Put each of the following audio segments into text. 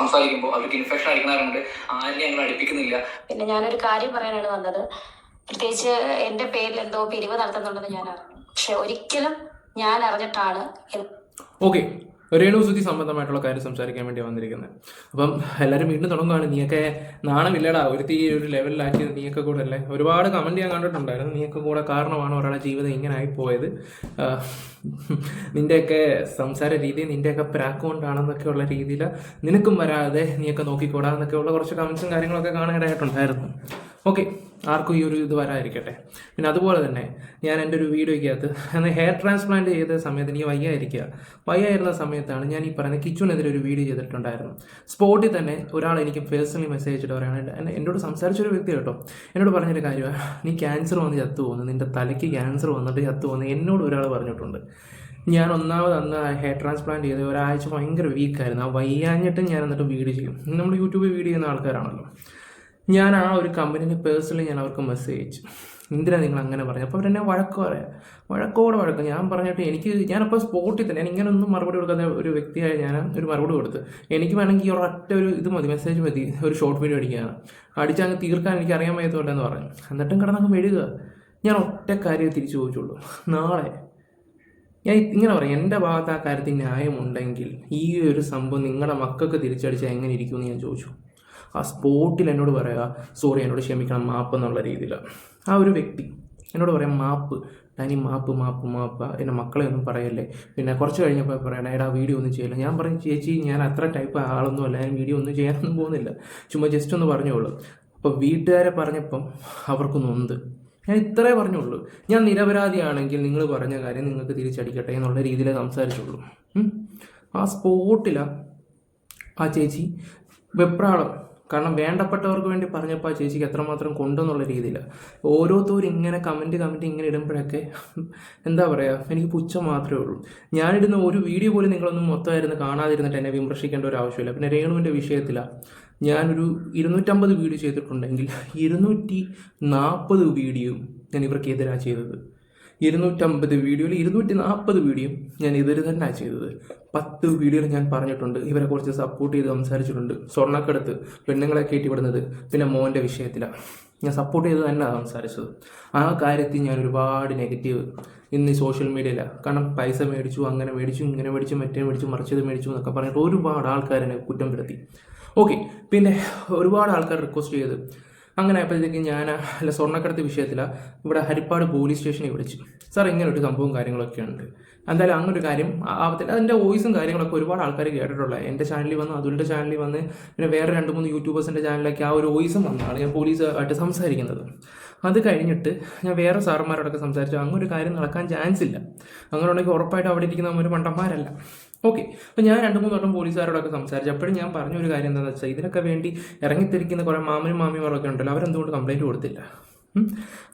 സംസാരിക്കുമ്പോൾ അവർക്ക് ഇൻഫെക്ഷൻ അടിക്കണവരുണ്ട്, ആരെയും ഞങ്ങൾ അടുപ്പിക്കുന്നില്ല. പിന്നെ ഞാനൊരു കാര്യം പറയാനാണ് വന്നത്. പ്രത്യേകിച്ച് എൻ്റെ പേരിൽ എന്തോ പിരിവ് നടത്തുന്നുണ്ടെന്ന് ഞാൻ അറിഞ്ഞു. പക്ഷെ ഒരിക്കലും ഞാൻ അറിഞ്ഞിട്ടാണ് ഓക്കെ രേണു സുധി സംബന്ധമായിട്ടുള്ള കാര്യം സംസാരിക്കാൻ വേണ്ടി വന്നിരിക്കുന്നത്. അപ്പം എല്ലാവരും വീണ്ടും തുടങ്ങുകയാണ്. നീയൊക്കെ നാണമില്ലടാ, ഒരുത്തി ഒരു ലെവലിലാക്കിയത് നീയൊക്കെ കൂടെ അല്ലേ. ഒരുപാട് കമൻറ്റ് ഞാൻ കണ്ടിട്ടുണ്ടായിരുന്നു. നീയൊക്കെ കൂടെ കാരണമാണ് ഒരാളുടെ ജീവിതം ഇങ്ങനെ ആയിപ്പോയത്, നിൻ്റെയൊക്കെ സംസാര രീതി, നിൻ്റെയൊക്കെ പ്രാക്ക് കൊണ്ടാണെന്നൊക്കെ ഉള്ള രീതിയിൽ നിനക്കും വരാതെ നീയൊക്കെ നോക്കിക്കൂടാ എന്നൊക്കെ ഉള്ള കുറച്ച് കമൻസും കാര്യങ്ങളൊക്കെ കാണാനായിട്ടുണ്ടായിരുന്നു. ഓക്കെ, ആർക്കും ഈ ഒരു ഇത് വരാതിരിക്കട്ടെ. പിന്നെ അതുപോലെ തന്നെ ഞാൻ എൻ്റെ ഒരു വീഡിയോയ്ക്കകത്ത് ഹെയർ ട്രാൻസ്പ്ലാന്റ് ചെയ്ത സമയത്ത് നീ വയ്യായിരുന്ന സമയത്താണ് ഞാൻ ഈ പറയുന്ന കിച്ചുവിനെതിരെ ഒരു വീഡിയോ ചെയ്തിട്ടുണ്ടായിരുന്നു. സ്പോട്ടിൽ തന്നെ ഒരാൾ എനിക്ക് പേഴ്സണലി മെസ്സേജ് അയച്ചിട്ട് പറയുകയാണ്, എന്നോട് സംസാരിച്ചൊരു വ്യക്തി കേട്ടോ, എന്നോട് പറഞ്ഞൊരു കാര്യമാണ്, നീ ക്യാൻസർ വന്ന് ചത്തു പോകുന്നു, നിൻ്റെ തലയ്ക്ക് ക്യാൻസർ വന്നിട്ട് ചത്തു പോകുന്നു എന്നോട് ഒരാൾ പറഞ്ഞിട്ടുണ്ട്. ഞാൻ ഒന്നാമത് അന്ന് ഹെയർ ട്രാൻസ്പ്ലാന്റ് ചെയ്ത് ഒരാഴ്ച ഭയങ്കര വീക്കായിരുന്നു. ആ വയ്യാഞ്ഞിട്ടും ഞാൻ എന്നിട്ട് വീഡിയോ ചെയ്യും. നമ്മൾ യൂട്യൂബിൽ വീഡിയോ ചെയ്യുന്ന ആൾക്കാരാണല്ലോ. ഞാൻ ആ ഒരു കമ്പനീനെ പേഴ്സണലി ഞാൻ അവർക്ക് മെസ്സേജ് അയച്ചു, എന്തിനാണ് നിങ്ങൾ അങ്ങനെ പറഞ്ഞു. അപ്പോൾ അവരെന്നെ വഴക്ക് ഞാൻ പറഞ്ഞിട്ട് ഞാനപ്പോൾ സ്പോട്ടിൽ തന്നെ ഇങ്ങനെ ഒന്നും മറുപടി കൊടുക്കാത്ത ഒരു വ്യക്തിയായ ഞാൻ ഒരു മറുപടി കൊടുത്ത്, എനിക്ക് വേണമെങ്കിൽ ഈ ഒരൊറ്റ ഒരു ഇത് മതി, മെസ്സേജ് മതി, ഒരു ഷോർട്ട് വീഡിയോ അടിച്ചങ്ങ് തീർക്കാൻ എനിക്ക് അറിയാൻ വയ്യത്തോണ്ടെന്ന് പറഞ്ഞു. എന്നിട്ടും കിടന്നങ്ങ് മെഴുകുക. ഞാൻ ഒറ്റ കാര്യം തിരിച്ചു ചോദിച്ചുള്ളൂ, നാളെ ഞാൻ ഇങ്ങനെ പറയാം, എൻ്റെ ഭാഗത്ത് ആ കാര്യത്തിൽ ന്യായമുണ്ടെങ്കിൽ ഈ ഒരു സംഭവം നിങ്ങളുടെ മക്കൾക്ക് തിരിച്ചടിച്ചാൽ എങ്ങനെ ഇരിക്കുമെന്ന് ഞാൻ ചോദിച്ചു. ആ സ്പോട്ടിൽ എന്നോട് പറയുക, സോറി എന്നോട് ക്ഷമിക്കണം, മാപ്പ് എന്നുള്ള രീതിയിലാണ്. ആ ഒരു വ്യക്തി എന്നോട് പറയാം, മാപ്പ് ഡാനി, മാപ്പ് എൻ്റെ മക്കളെ ഒന്നും പറയല്ലേ. പിന്നെ കുറച്ച് കഴിഞ്ഞപ്പോൾ പറയണം, എടാ വീഡിയോ ഒന്നും ചെയ്യില്ല. ഞാൻ പറഞ്ഞു, ചേച്ചി ഞാൻ അത്ര ടൈപ്പ് ആളൊന്നും അല്ല, ഞാൻ വീഡിയോ ഒന്നും ചെയ്യാനൊന്നും പോകുന്നില്ല, ചുമ്മാ ജസ്റ്റ് ഒന്ന് പറഞ്ഞോളൂ. അപ്പോൾ വീട്ടുകാരെ പറഞ്ഞപ്പം അവർക്ക് നൊന്ത്. ഞാൻ ഇത്രേ പറഞ്ഞുള്ളൂ, ഞാൻ നിരപരാധിയാണെങ്കിൽ നിങ്ങൾ പറഞ്ഞ കാര്യം നിങ്ങൾക്ക് തിരിച്ചടിക്കട്ടെ എന്നുള്ള രീതിയിൽ സംസാരിച്ചുള്ളൂ. ആ സ്പോട്ടിലാണ് ആ ചേച്ചി വെപ്രാളം. കാരണം വേണ്ടപ്പെട്ടവർക്ക് വേണ്ടി പറഞ്ഞപ്പോൾ ആ ചേച്ചിക്ക് എത്രമാത്രം കൊണ്ടെന്നുള്ള രീതിയിലാണ്. ഓരോരുത്തരും ഇങ്ങനെ കമൻറ്റ് ഇങ്ങനെ ഇടുമ്പോഴൊക്കെ എന്താ പറയുക, എനിക്ക് പുച്ഛം മാത്രമേ ഉള്ളൂ. ഞാനിടുന്ന ഒരു വീഡിയോ പോലും നിങ്ങളൊന്നും മൊത്തമായിരുന്നു കാണാതിരുന്നിട്ട് എന്നെ വിമർശിക്കേണ്ട ഒരു ആവശ്യമില്ല. പിന്നെ രേണുവിൻ്റെ വിഷയത്തിലാണ് ഞാനൊരു 250 വീഡിയോ ചെയ്തിട്ടുണ്ടെങ്കിൽ 240 വീഡിയോ ഞാൻ ഇവർക്കെതിരാണ് ചെയ്തത്. 250 വീഡിയോയിൽ 240 വീഡിയോ ഞാൻ ഇവര് തന്നെയാണ് ചെയ്തത്. 10 വീഡിയോയിൽ ഞാൻ പറഞ്ഞിട്ടുണ്ട്, ഇവരെ കുറച്ച് സപ്പോർട്ട് ചെയ്ത് സംസാരിച്ചിട്ടുണ്ട്. സ്വർണ്ണക്കടത്ത്, പെണ്ണുങ്ങളെ കയറ്റിവിടുന്നത്, പിന്നെ മോൻ്റെ വിഷയത്തിലാണ് ഞാൻ സപ്പോർട്ട് ചെയ്ത് തന്നെയാണ് സംസാരിച്ചത്. ആ കാര്യത്തിൽ ഞാൻ ഒരുപാട് നെഗറ്റീവ് ഇന്ന് സോഷ്യൽ മീഡിയയിലാണ്. കാരണം പൈസ മേടിച്ചു, അങ്ങനെ മേടിച്ചു, ഇങ്ങനെ മേടിച്ചു, മറ്റേ മേടിച്ചു, മറിച്ചത് മേടിച്ചു എന്നൊക്കെ പറഞ്ഞിട്ട് ഒരുപാട് ആൾക്കാരെന്നെ കുറ്റപ്പെടുത്തി. ഓക്കെ, പിന്നെ ഒരുപാട് ആൾക്കാർ റിക്വസ്റ്റ് ചെയ്ത് അങ്ങനെ ആയപ്പോഴത്തേക്ക് ഞാൻ സ്വർണ്ണക്കടത്ത് വിഷയത്തിലാണ് ഇവിടെ ഹരിപ്പാട് പോലീസ് സ്റ്റേഷനിൽ വിളിച്ചു. സാർ ഇങ്ങനെ ഒരു സംഭവം കാര്യങ്ങളൊക്കെ ഉണ്ട്, എന്തായാലും അങ്ങനൊരു കാര്യം ആവത്തില്ല. അതിൻ്റെ വോയിസും കാര്യങ്ങളൊക്കെ ഒരുപാട് ആൾക്കാർ കേട്ടിട്ടുള്ള, എൻ്റെ ചാനലിൽ വന്ന്, അതുലിൻ്റെ ചാനലിൽ വന്ന്, പിന്നെ വേറെ 2-3 യൂട്യൂബേഴ്സിൻ്റെ ചാനലിലൊക്കെ ആ ഒരു വോയിസും വന്നതാണ് ഞാൻ പോലീസുമായിട്ട് സംസാരിക്കുന്നത്. അത് കഴിഞ്ഞിട്ട് ഞാൻ വേറെ സാറന്മാരോടൊക്കെ സംസാരിച്ചു, അങ്ങനൊരു കാര്യം നടക്കാൻ ചാൻസ് ഇല്ല, അങ്ങനെ ഉണ്ടെങ്കിൽ ഉറപ്പായിട്ട് അവിടെ ഇരിക്കുന്ന ഒരു മണ്ടന്മാരല്ല. ഓക്കെ, അപ്പോൾ ഞാൻ 2-3 വട്ടം പോലീസുകാരോടൊക്കെ സംസാരിച്ചു. അപ്പോഴും ഞാൻ പറഞ്ഞൊരു കാര്യം എന്താണെന്ന് വെച്ചാൽ, ഇതിനൊക്കെ വേണ്ടി ഇറങ്ങിത്തിരിക്കുന്ന കുറേ മാമിമാരൊക്കെ ഉണ്ടല്ലോ, അവരെന്തുകൊണ്ട് കംപ്ലയിൻറ്റ് കൊടുത്തില്ല,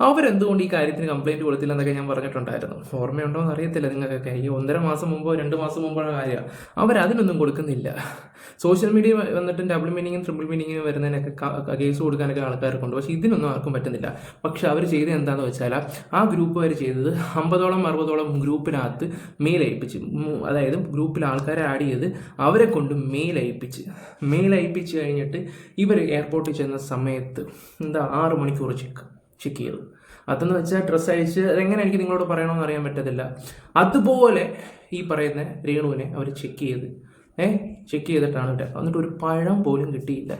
അവരെന്തുകൊണ്ട് ഈ കാര്യത്തിന് കംപ്ലയിൻറ്റ് കൊടുത്തില്ല എന്നൊക്കെ ഞാൻ പറഞ്ഞിട്ടുണ്ടായിരുന്നു. ഓർമ്മയുണ്ടോ എന്ന് അറിയത്തില്ല നിങ്ങൾക്കൊക്കെ. ഈ 1.5 മാസം മുമ്പോ 2 മാസം മുമ്പോഴുള്ള കാര്യമാണ്. അവരതിനൊന്നും കൊടുക്കുന്നില്ല. സോഷ്യൽ മീഡിയ വന്നിട്ട് ഡബിൾ മീനിങ്ങും ട്രിപ്പിൾ മീനിങ്ങും വരുന്നതിനൊക്കെ കേസ് കൊടുക്കാനൊക്കെ ആൾക്കാർക്കുണ്ട്. പക്ഷേ ഇതിനൊന്നും ആർക്കും പറ്റുന്നില്ല. പക്ഷെ അവർ ചെയ്തത് എന്താണെന്ന് വെച്ചാൽ, ആ ഗ്രൂപ്പുകാർ ചെയ്തത് 50ഓളം 60ഓളം ഗ്രൂപ്പിനകത്ത് മെയിൽ അയപ്പിച്ച്, അതായത് ഗ്രൂപ്പിൽ ആൾക്കാരെ ആഡ് ചെയ്ത് അവരെ കൊണ്ട് മെയിൽ അയപ്പിച്ച് കഴിഞ്ഞിട്ട് ഇവർ എയർപോർട്ടിൽ ചെന്ന സമയത്ത് 6 മണിക്കൂർ ചെക്ക് ചെയ്തു. അതെന്ന് വെച്ചാൽ ഡ്രസ്സ് അയച്ച്, അതെങ്ങനെ എനിക്ക് നിങ്ങളോട് പറയണമെന്ന് അറിയാൻ പറ്റത്തില്ല. അതുപോലെ ഈ പറയുന്ന രേണുവിനെ അവർ ചെക്ക് ചെയ്തിട്ടാണ് ഇവിടെ. എന്നിട്ട് ഒരു പഴം പോലും കിട്ടിയില്ല.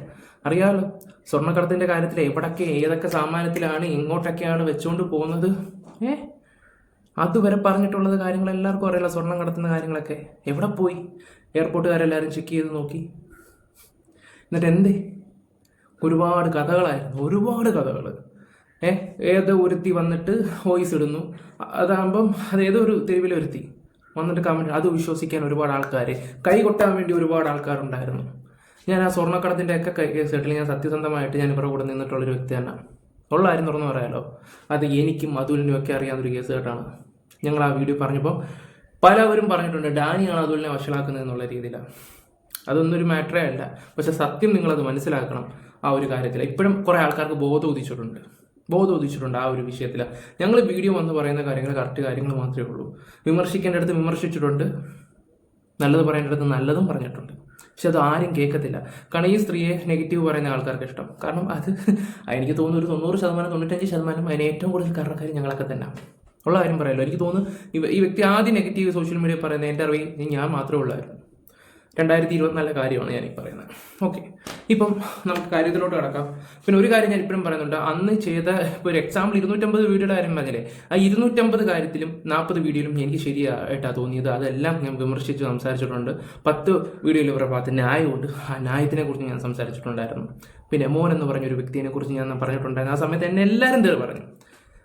അറിയാമല്ലോ സ്വർണ്ണക്കടത്തിൻ്റെ കാര്യത്തിൽ എവിടൊക്കെ ഏതൊക്കെ സാമാനത്തിലാണ് എങ്ങോട്ടൊക്കെയാണ് വെച്ചുകൊണ്ട് പോകുന്നത്. അതുവരെ പറഞ്ഞിട്ടുള്ളത് കാര്യങ്ങൾ എല്ലാവർക്കും അറിയില്ല. സ്വർണ്ണം കടത്തുന്ന കാര്യങ്ങളൊക്കെ എവിടെ പോയി? എയർപോർട്ടുകാരെല്ലാവരും ചെക്ക് ചെയ്ത് നോക്കി. എന്നിട്ട് എന്തേ? ഒരുപാട് കഥകൾ. ഏതോ ഒരുത്തി വന്നിട്ട് വോയിസ് ഇടുന്നു, അതാകുമ്പം അതേതോ ഒരു തെരുവിലെ ഒരുത്തി വന്നിട്ട് കമൻറ്റ്, അത് വിശ്വസിക്കാൻ ഒരുപാട് ആൾക്കാർ, കൈ കൊട്ടാൻ വേണ്ടി ഒരുപാട് ആൾക്കാരുണ്ടായിരുന്നു. ഞാൻ ആ സ്വർണ്ണക്കടത്തിൻ്റെ ഒക്കെ കേസ് കേട്ടില്ല. ഞാൻ സത്യസന്ധമായിട്ട് ഞാൻ ഇവരുടെ കൂടെ നിന്നിട്ടുള്ളൊരു വ്യക്തി തന്നെ. ഉള്ള കാര്യം തുറന്നു പറയാമല്ലോ, അത് എനിക്കും അതുലിനും ഒക്കെ അറിയാവുന്നൊരു കേസ് കേട്ടാണ്. ഞങ്ങൾ ആ വീഡിയോ പറഞ്ഞപ്പോൾ പലവരും പറഞ്ഞിട്ടുണ്ട്, ഡാനിയാണ് അതുലിനെ വഷളാക്കുന്നത് എന്നുള്ള രീതിയിലാണ്. അതൊന്നും ഒരു മാറ്ററേ അല്ല. പക്ഷെ സത്യം നിങ്ങളത് മനസ്സിലാക്കണം. ആ ഒരു കാര്യത്തിൽ ഇപ്പോഴും കുറേ ആൾക്കാർക്ക് ബോധം ഉദിച്ചിട്ടുണ്ട് ആ ഒരു വിഷയത്തിൽ. ഞങ്ങൾ വീഡിയോ വന്ന് പറയുന്ന കാര്യങ്ങൾ കറക്റ്റ് കാര്യങ്ങൾ മാത്രമേ ഉള്ളൂ. വിമർശിക്കേണ്ടടുത്ത് വിമർശിച്ചിട്ടുണ്ട്, നല്ലത് പറയേണ്ടടുത്ത് നല്ലതും പറഞ്ഞിട്ടുണ്ട്. പക്ഷെ അത് ആരും കേൾക്കത്തില്ല. കാരണം ഈ സ്ത്രീയെ നെഗറ്റീവ് പറയുന്ന ആൾക്കാർക്ക് ഇഷ്ടം. കാരണം അത് എനിക്ക് തോന്നുന്നു ഒരു 90%, 95% അതിന് ഏറ്റവും കൂടുതൽ കാരണക്കാർ ഞങ്ങളൊക്കെ തന്നെ ഉള്ള കാര്യം പറയല്ലോ. എനിക്ക് തോന്നുന്നു ഈ വ്യക്തി ആദ്യം നെഗറ്റീവ് സോഷ്യൽ മീഡിയ പറയുന്നത് എൻ്റെ അറിവിൽ ഞാൻ മാത്രമേ ഉള്ളായിരുന്നു. 2024 കാര്യമാണ് ഞാനീ പറയുന്നത്. ഓക്കെ, ഇപ്പം നമുക്ക് കാര്യത്തിലോട്ട് കിടക്കാം. പിന്നെ ഒരു കാര്യം ഞാൻ ഇപ്പോഴും പറയുന്നുണ്ട്, അന്ന് ചെയ്ത ഇപ്പോൾ ഒരു എക്സാമ്പിൾ 250 വീഡിയോയുടെ കാര്യം പറഞ്ഞില്ലേ, ആ 250 കാര്യത്തിലും 40 വീഡിയോയിലും എനിക്ക് ശരിയായിട്ടാണ് തോന്നിയത്. അതെല്ലാം ഞാൻ വിമർശിച്ച് സംസാരിച്ചിട്ടുണ്ട്. 10 വീഡിയോയിൽ ഇവരുടെ ഭാഗത്ത് ന്യായമുണ്ട്. ആ ന്യായത്തിനെ കുറിച്ച് ഞാൻ സംസാരിച്ചിട്ടുണ്ടായിരുന്നു. പിന്നെ മോൻ എന്ന് പറഞ്ഞൊരു വ്യക്തിയെ കുറിച്ച് ഞാൻ പറഞ്ഞിട്ടുണ്ടായിരുന്നു. ആ സമയത്ത് എന്നെ എല്ലാവരും തേറി പറഞ്ഞു.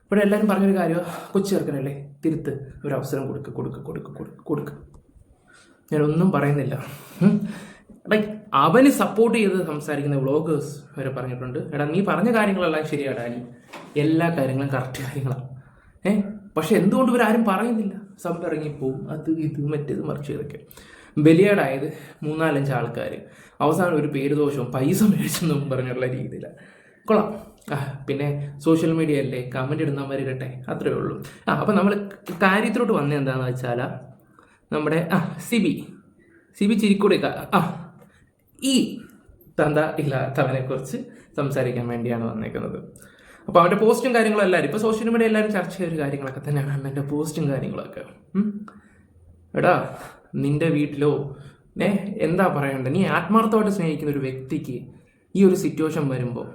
ഇവിടെ എല്ലാവരും പറഞ്ഞൊരു കാര്യം, കൊച്ചു ചേർക്കനല്ലേ, തിരുത്ത്, ഒരു അവസരം കൊടുക്ക്. ഞാനൊന്നും പറയുന്നില്ല. ലൈക്ക് അവന് സപ്പോർട്ട് ചെയ്ത് സംസാരിക്കുന്ന വ്ളോഗേഴ്സ് വരെ പറഞ്ഞിട്ടുണ്ട്, എടാ നീ പറഞ്ഞ കാര്യങ്ങളെല്ലാം ശരിയാടാ, എല്ലാ കാര്യങ്ങളും കറക്റ്റ് കാര്യങ്ങളാണ്. പക്ഷെ എന്തുകൊണ്ട് ഇവരാരും പറയുന്നില്ല? സബ് ഇറങ്ങിപ്പോവും, അത് ഇത് മറ്റേത് മറിച്ച് ഇതൊക്കെ. ബലിയാടായത് 3-4 ആൾക്കാർ, അവസാനം ഒരു പേര് ദോഷവും പൈസ മേടിച്ചെന്നും പറഞ്ഞുള്ള രീതിയിലാണ്. കൊള്ളാം. പിന്നെ സോഷ്യൽ മീഡിയ അല്ലേ, കമൻറ്റ് ഇടുന്നവർ ഇരട്ടെ, അത്രയേ ഉള്ളൂ. അപ്പം നമ്മൾ കാര്യത്തിലോട്ട് വന്നത് എന്താണെന്ന് വെച്ചാൽ, നമ്മുടെ സിബി ചിരിക്കൂടെ ഈ തന്ത ഇല്ലാത്തവനെ കുറിച്ച് സംസാരിക്കാൻ വേണ്ടിയാണ് വന്നേക്കുന്നത്. അപ്പോൾ അവൻ്റെ പോസ്റ്റും കാര്യങ്ങളും എല്ലാവരും ഇപ്പോൾ സോഷ്യൽ മീഡിയ എല്ലാവരും ചർച്ച ചെയ്തൊരു കാര്യങ്ങളൊക്കെ തന്നെയാണ് അണ്ണൻ്റെ പോസ്റ്റും കാര്യങ്ങളൊക്കെ. എടാ നിൻ്റെ വീട്ടിലോ എന്താ പറയണ്ടേ, നീ ആത്മാർത്ഥമായിട്ട് സ്നേഹിക്കുന്ന ഒരു വ്യക്തിക്ക് ഈ ഒരു സിറ്റുവേഷൻ വരുമ്പോൾ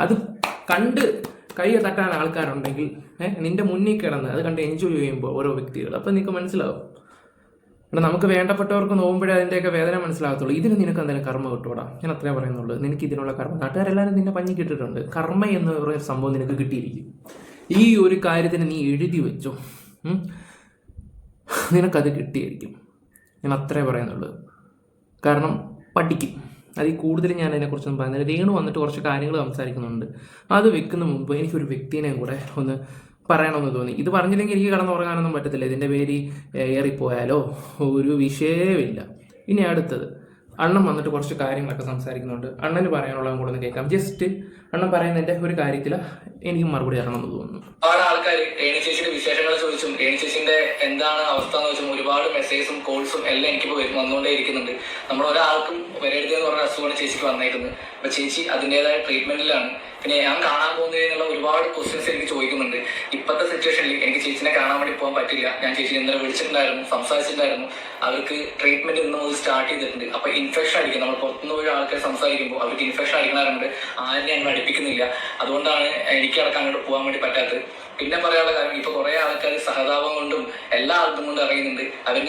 അത് കണ്ട് കൈ തട്ടാൻ ആൾക്കാരുണ്ടെങ്കിൽ നിൻ്റെ മുന്നിൽ കിടന്ന് അത് കണ്ട് എൻജോയ് ചെയ്യുമ്പോൾ ഓരോ വ്യക്തികൾ, അപ്പോൾ നിനക്ക് മനസ്സിലാവും. എടാ നമുക്ക് വേണ്ടപ്പെട്ടവർക്ക് നോക്കുമ്പോഴേ അതിൻ്റെയൊക്കെ വേദന മനസ്സിലാകത്തുള്ളൂ. ഇതിന് നിനക്ക് എന്തായാലും കർമ്മ കിട്ടൂടാ, ഞാൻ അത്രേ പറയുന്നുള്ളൂ. നിനക്ക് ഇതിനുള്ള കർമ്മ, നാട്ടുകാരെല്ലാവരും നിന്നെ പഞ്ഞി കിട്ടിയിട്ടുണ്ട്. കർമ്മ എന്ന് പറയുന്ന സംഭവം നിനക്ക് കിട്ടിയിരിക്കും. ഈ ഒരു കാര്യത്തിന് നീ എഴുതി വെച്ചോ, നിനക്കത് കിട്ടിയിരിക്കും. ഞാൻ അത്രേ പറയുന്നുള്ളൂ. കാരണം പഠിക്കും. അതിൽ കൂടുതൽ ഞാൻ അതിനെക്കുറിച്ചൊന്നും പറയുന്നില്ല. രേണു വന്നിട്ട് കുറച്ച് കാര്യങ്ങൾ സംസാരിക്കുന്നുണ്ട്. അത് വെക്കുന്ന മുമ്പ് എനിക്കൊരു വ്യക്തിനെയും കൂടെ ഒന്ന് പറയണമെന്ന് തോന്നി. ഇത് പറഞ്ഞില്ലെങ്കിൽ എനിക്ക് കിടന്നുറങ്ങാനൊന്നും പറ്റത്തില്ല. ഇതിൻ്റെ പേര് ഏറിപ്പോയാലോ ഒരു വിഷയമില്ല. ഇനി അടുത്തത്, അണ്ണൻ വന്നിട്ട് കുറച്ച് കാര്യങ്ങളൊക്കെ സംസാരിക്കുന്നുണ്ട്. അണ്ണന് പറയാനുള്ളതും കൂടെ ഒന്ന് കേൾക്കാം. ജസ്റ്റ് അണ്ണൻ പറയുന്നതിൻ്റെ ഒരു കാര്യത്തിൽ എനിക്ക് മറുപടി തരണമെന്ന് തോന്നുന്നു. ഒരുപാട് ആൾക്കാർ രേണു ചേച്ചിയുടെ വിശേഷങ്ങൾ ചോദിച്ചും രേണു ചേച്ചിന്റെ എന്താണ് അവസ്ഥ എന്ന് വെച്ചും ഒരുപാട് മെസ്സേജും കോൾസും എല്ലാം എനിക്കിപ്പോൾ വന്നുകൊണ്ടേ ഇരിക്കുന്നുണ്ട്. നമ്മൾ ഒരാൾക്കും വരരുതെന്ന് പറഞ്ഞ അസുഖമാണ് ചേച്ചിക്ക് വന്നേക്കുന്നത്. അപ്പൊ ചേച്ചി അതിൻ്റെതായ ട്രീറ്റ്മെന്റിലാണ്. പിന്നെ ഞാൻ കാണാൻ പോകുന്നതിനുള്ള ഒരുപാട് ക്വസ്റ്റ്യൻസ് എനിക്ക് ചോദിക്കുന്നുണ്ട്. ഇപ്പോഴത്തെ സിറ്റുവേഷനിൽ എനിക്ക് ചേച്ചിനെ കാണാൻ വേണ്ടി പോകാൻ പറ്റില്ല. ഞാൻ ചേച്ചി ഇന്നലെ വിളിച്ചിട്ടുണ്ടായിരുന്നു, സംസാരിച്ചിട്ടുണ്ടായിരുന്നു. അവർക്ക് ട്രീറ്റ്മെന്റ് ഇന്ന് മുതൽ സ്റ്റാർട്ട് ചെയ്തിട്ടുണ്ട്. അപ്പൊ ഇൻഫെക്ഷൻ അടിക്കും. നമ്മൾ പുറത്തുനിന്ന് പോയി ആൾക്കാർ സംസാരിക്കുമ്പോൾ അവർക്ക് ഇൻഫെക്ഷൻ അടിക്കണവരുണ്ട്. ആരും ഞങ്ങൾ അടുപ്പിക്കുന്നില്ല. അതുകൊണ്ടാണ് എനിക്ക് അടക്കം അങ്ങോട്ട് പോകാൻ വേണ്ടി പറ്റാത്തത്. പിന്നെ പറയാനുള്ള കാര്യം, ഇപ്പൊ കുറെ ആൾക്കാർ സഹതാപം കൊണ്ടും എല്ലാ ആൾക്കും കൊണ്ടും അറിയുന്നുണ്ട്. അവരെ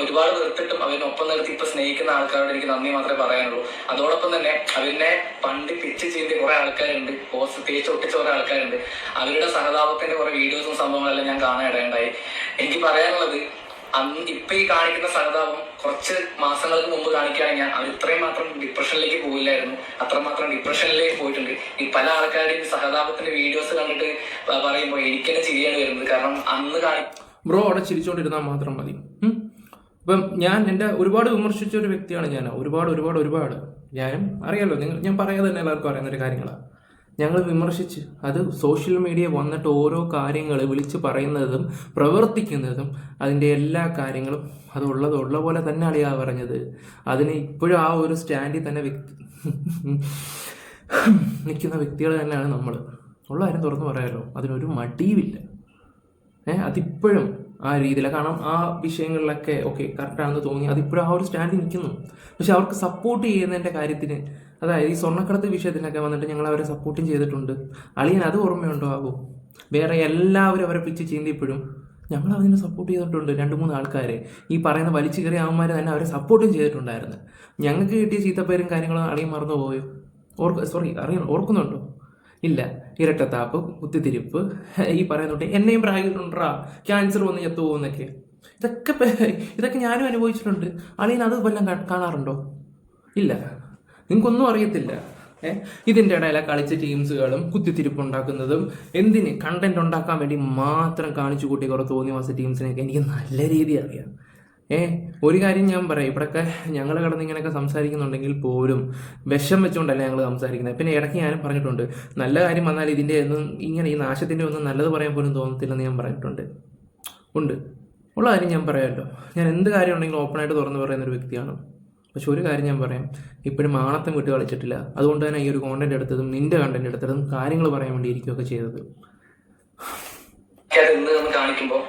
ഒരുപാട് വെറുത്തിട്ടും അവരിനൊപ്പം നിർത്തി ഇപ്പൊ സ്നേഹിക്കുന്ന ആൾക്കാരോട് എനിക്ക് നന്ദി മാത്രമേ പറയാനുള്ളൂ. അതോടൊപ്പം തന്നെ അവരിനെ പണ്ട് പിച്ച് ചെയ്ത കുറെ ആൾക്കാരുണ്ട്, തേച്ച് ഒട്ടിച്ച കുറെ ആൾക്കാരുണ്ട്. അവരുടെ സഹതാപത്തിന്റെ കുറെ വീഡിയോസും സംഭവങ്ങളെല്ലാം ഞാൻ കാണാൻ ഇടയുണ്ടായി. എനിക്ക് പറയാനുള്ളത്, ഇപ്പൊ ഈ കാണിക്കുന്ന സഹതാപം കുറച്ച് മാസങ്ങൾക്ക് മുമ്പ് കാണിക്കുകയാണെങ്കിൽ അവർ ഇത്രയും മാത്രം ഡിപ്രഷനിലേക്ക് പോയില്ലായിരുന്നു. അത്രമാത്രം ഡിപ്രഷനിലേക്ക് പോയിട്ടുണ്ട്. ഈ പല ആൾക്കാരുടെയും സഹതാപത്തിന്റെ വീഡിയോസ് കണ്ടിട്ട് പറയുമ്പോൾ എനിക്കെന്നെ ചിരിയാണ് വരുന്നത്. കാരണം അന്ന് ബ്രോ അവിടെ ചിരിച്ചോണ്ടിരുന്നാൽ മാത്രം മതി. ഇപ്പം ഞാൻ എൻ്റെ ഒരുപാട് വിമർശിച്ച ഒരു വ്യക്തിയാണ് ഞാൻ. ഒരുപാട് ഞാനും അറിയാലോ, ഞാൻ പറയാതെ തന്നെ എല്ലാവർക്കും അറിയുന്നൊരു കാര്യങ്ങളാണ്. ഞങ്ങൾ വിമർശിച്ച് അത് സോഷ്യൽ മീഡിയ വന്നിട്ട് ഓരോ കാര്യങ്ങൾ വിളിച്ച് പറയുന്നതും പ്രവർത്തിക്കുന്നതും അതിൻ്റെ എല്ലാ കാര്യങ്ങളും അത് ഉള്ള പോലെ തന്നെ അളിയാ പറഞ്ഞത്. അതിന് ഇപ്പോഴും ആ ഒരു സ്റ്റാൻഡിൽ തന്നെ നിൽക്കുന്ന വ്യക്തികൾ തന്നെയാണ് നമ്മൾ. ഉള്ള കാര്യം തുറന്നു പറയാമല്ലോ, അതിനൊരു മടിയുമില്ല. അതിപ്പോഴും ആ രീതിയിലാണ്. കാരണം ആ വിഷയങ്ങളിലൊക്കെ ഓക്കെ കറക്റ്റാണെന്ന് തോന്നി, അതിപ്പോഴും ആ ഒരു സ്റ്റാൻഡിൽ നിൽക്കുന്നു. പക്ഷെ അവർക്ക് സപ്പോർട്ട് ചെയ്യുന്നതിൻ്റെ കാര്യത്തിന്, അതായത് ഈ സ്വർണ്ണക്കടത്ത് വിഷയത്തിനൊക്കെ വന്നിട്ട് ഞങ്ങൾ അവരെ സപ്പോർട്ടും ചെയ്തിട്ടുണ്ട്. അളിയൻ അത് ഓർമ്മയുണ്ടോ ആകും? വേറെ എല്ലാവരും അവരെ പിച്ച് ചെയ്യുമ്പോഴും ഞങ്ങൾ അതിനെ സപ്പോർട്ട് ചെയ്തിട്ടുണ്ട്. 2-3 ആൾക്കാരെ ഈ പറയുന്ന വലിച്ചു കയറിയ അവന്മാർ തന്നെ അവരെ സപ്പോർട്ടും ചെയ്തിട്ടുണ്ടായിരുന്നു. ഞങ്ങൾക്ക് കിട്ടിയ ചീത്തപ്പേരും കാര്യങ്ങളും അളിയൻ മറന്നു പോയോ? ഓർക്കുന്നുണ്ടോ? ഇല്ല. ഇരട്ടത്താപ്പ്, കുത്തിത്തിരിപ്പ്, ഈ പറയുന്നുണ്ട് എന്നെയും പ്രായത്തിലുണ്ടാ ക്യാൻസർ വന്ന് ചത്തു പോകുന്നൊക്കെ. ഇതൊക്കെ ഞാനും അനുഭവിച്ചിട്ടുണ്ട്. അളിയൻ അത് വല്ലതും കാണാറുണ്ടോ? ഇല്ല. നിങ്ങൾക്കൊന്നും അറിയത്തില്ല. ഇതിൻ്റെ ഇടയിലെ കളിച്ച ടീംസുകളും കുത്തിത്തിരിപ്പുണ്ടാക്കുന്നതും എന്തിന് കണ്ടന്റ് ഉണ്ടാക്കാൻ വേണ്ടി മാത്രം കാണിച്ചു കൂട്ടി കുറേ തോന്നിവാസ ടീംസിനെയൊക്കെ എനിക്ക് നല്ല രീതിയിൽ അറിയാം. ഒരു കാര്യം ഞാൻ പറയാം, ഇവിടെയൊക്കെ ഞങ്ങൾ കിടന്ന് ഇങ്ങനെയൊക്കെ സംസാരിക്കുന്നുണ്ടെങ്കിൽ പോലും വിഷം വെച്ചുകൊണ്ടല്ല ഞങ്ങൾ സംസാരിക്കുന്നത്. പിന്നെ ഇടയ്ക്ക് ഞാനും പറഞ്ഞിട്ടുണ്ട്, നല്ല കാര്യം വന്നാൽ ഇതിൻ്റെ ഒന്നും ഇങ്ങനെ ഈ നാശത്തിൻ്റെ ഒന്നും നല്ലത് പറയാൻ പോലും തോന്നത്തില്ലെന്ന് ഞാൻ പറഞ്ഞിട്ടുണ്ട്. ഉള്ള കാര്യം ഞാൻ പറയാമല്ലോ. ഞാൻ എന്ത് കാര്യം ഉണ്ടെങ്കിലും ഓപ്പണായിട്ട് തുറന്ന് പറയുന്നൊരു വ്യക്തിയാണ്. പക്ഷെ ഒരു കാര്യം ഞാൻ പറയാം, ഇപ്പോഴും മാണത്തം വിട്ട് കളിച്ചിട്ടില്ല. അതുകൊണ്ട് തന്നെ ഈ ഒരു കോണ്ടന്റ് എടുത്തതും നിന്റെ കണ്ടന്റ് എടുത്തതും കാര്യങ്ങൾ പറയാൻ വേണ്ടി ഇരിക്കുകയൊക്കെ ചെയ്തത്. കാണിക്കുമ്പോൾ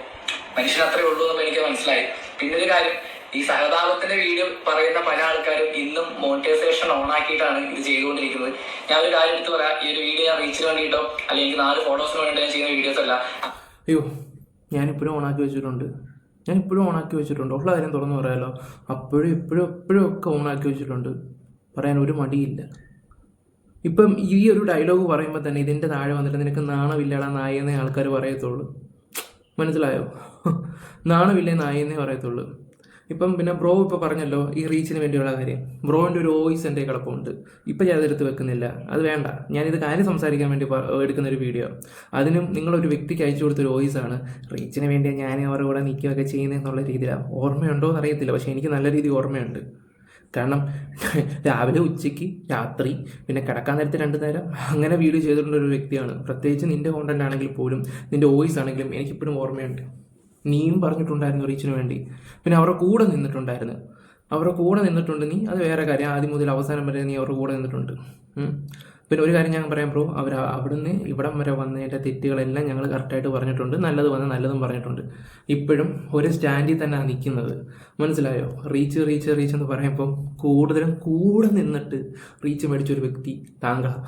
മനുഷ്യൻ അത്രേ ഉള്ളൂ എന്ന് എനിക്ക് മനസ്സിലായി. പിന്നെ ഒരു കാര്യം, ഈ സഹതാപത്തിന്റെ വീഡിയോ പറയുന്ന പല ആൾക്കാരും ഇന്നും മോണിറ്റൈസേഷൻ ഓൺ ആക്കിയിട്ടാണ് ഇത് ചെയ്തുകൊണ്ടിരിക്കുന്നത്. ഞാൻ ഒരു കാര്യം എടുത്ത് പറയാം, ഈ ഒരു വീഡിയോ ഞാൻ റീച്ചിന് വേണ്ടിയിട്ടോ അല്ലെങ്കിൽ 4 ഫോളോസിന് വേണ്ടിയിട്ടോ ഞാൻ ചെയ്യുന്ന വീഡിയോസ് അല്ല. അയ്യോ, ഞാനിപ്പോഴും ഓണാക്കി വെച്ചിട്ടുണ്ട്, ഉള്ള കാര്യം തുറന്നു പറയാമല്ലോ. എപ്പോഴും ഒക്കെ ഓണാക്കി വെച്ചിട്ടുണ്ട്, പറയാൻ ഒരു മടിയില്ല. ഇപ്പം ഈ ഒരു ഡയലോഗ് പറയുമ്പോൾ തന്നെ ഇതിൻ്റെ താഴെ വന്നിട്ട് നിനക്ക് നാണമില്ലടാ നായെന്നേ ആൾക്കാർ പറയത്തുള്ളൂ. മനസ്സിലായോ? നാണമില്ലേ നായെന്നേ പറയത്തുള്ളൂ. ഇപ്പം പിന്നെ ബ്രോ ഇപ്പോൾ പറഞ്ഞല്ലോ ഈ റീച്ചിന് വേണ്ടിയുള്ള കാര്യം. ബ്രോൻ്റെ ഒരു വോയിസ് എൻ്റെ കിടപ്പുണ്ട്, ഇപ്പം ഞാൻ അതെടുത്ത് വെക്കുന്നില്ല, അത് വേണ്ട. ഞാനിത് കാര്യം സംസാരിക്കാൻ വേണ്ടി എടുക്കുന്നൊരു വീഡിയോ. അതിനും നിങ്ങളൊരു വ്യക്തിക്ക് അയച്ചു കൊടുത്തൊരു വോയിസാണ്. റീച്ചിന് വേണ്ടി ഞാൻ അവരുടെ കൂടെ നിൽക്കുകയൊക്കെ ചെയ്യുന്നതെന്നുള്ള രീതിയിലാണ്. ഓർമ്മയുണ്ടോ എന്നറിയത്തില്ല, പക്ഷേ എനിക്ക് നല്ല രീതിയിൽ ഓർമ്മയുണ്ട്. കാരണം രാവിലെ, ഉച്ചയ്ക്ക്, രാത്രി, പിന്നെ കിടക്കാൻ നേരത്തെ 2 നേരം അങ്ങനെ വീഡിയോ ചെയ്തിട്ടുള്ളൊരു വ്യക്തിയാണ്. പ്രത്യേകിച്ച് നിൻ്റെ കോണ്ടന്റ് ആണെങ്കിൽ പോലും, നിൻ്റെ വോയിസ് ആണെങ്കിലും എനിക്കിപ്പോഴും ഓർമ്മയുണ്ട്. നീയും പറഞ്ഞിട്ടുണ്ടായിരുന്നു റീച്ചിന് വേണ്ടി, പിന്നെ അവരുടെ കൂടെ നിന്നിട്ടുണ്ടായിരുന്നു. നീ, അത് വേറെ കാര്യം. ആദ്യം മുതൽ അവസാനം വരെ നീ അവരുടെ കൂടെ നിന്നിട്ടുണ്ട്. പിന്നെ ഒരു കാര്യം ഞാൻ പറയാം ബ്രോ, അവിടുന്ന് ഇവിടം വരെ വന്നതിൻ്റെ തെറ്റുകളെല്ലാം ഞങ്ങൾ കറക്റ്റായിട്ട് പറഞ്ഞിട്ടുണ്ട്. നല്ലത് വന്ന് നല്ലതും പറഞ്ഞിട്ടുണ്ട്. ഇപ്പോഴും ഒരു സ്റ്റാൻഡിൽ തന്നെയാണ് നിൽക്കുന്നത്. മനസ്സിലായോ? റീച്ച് എന്ന് പറയുമ്പോൾ കൂടുതലും കൂടെ നിന്നിട്ട് റീച്ച് മേടിച്ചൊരു വ്യക്തി താങ്കളാണ്.